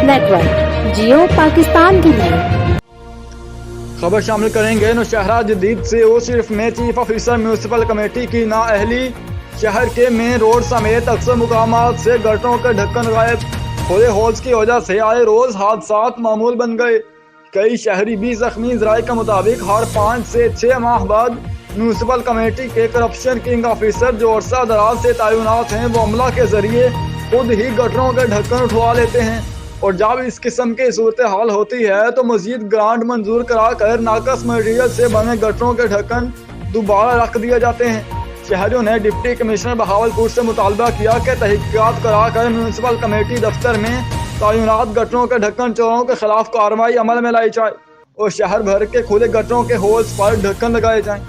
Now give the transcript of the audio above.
Network, जियो पाकिस्तान की है। खबर शामिल करेंगे नौशहरा जदीद से। वो सिर्फ में चीफ ऑफिसर म्यूनसिपल कमेटी की नाअहली, शहर के मेन रोड समेत अक्सर मुकामात से गटरों के ढक्कन गायब। खुले होल्स की वजह से आए रोज हादसात मामूल बन गए। कई शहरी भी जख्मी। ज़राए के मुताबिक हर 5 से 6 माह बाद म्यूनसिपल कमेटी के करप्शन किंग ऑफिसर जो अरसा दराज से तैनात हैं, वो अमला के जरिए खुद ही गटरों के ढक्कन उठवा लेते हैं। और जब इस किस्म की सूरत हाल होती है तो मजीद ग्रांट मंजूर कराकर नाकस मटेरियल से बने गटरों के ढक्कन दोबारा रख दिए जाते हैं। शहरियों ने डिप्टी कमिश्नर बहावलपुर से मुतालबा किया कि तहकीकात कराकर म्यूनसिपल कमेटी दफ्तर में तैनात गटरों के ढक्कन चोरों के खिलाफ कार्रवाई अमल में लाई जाए और शहर भर के खुले गटरों के होल्स पर ढक्कन लगाए जाएं।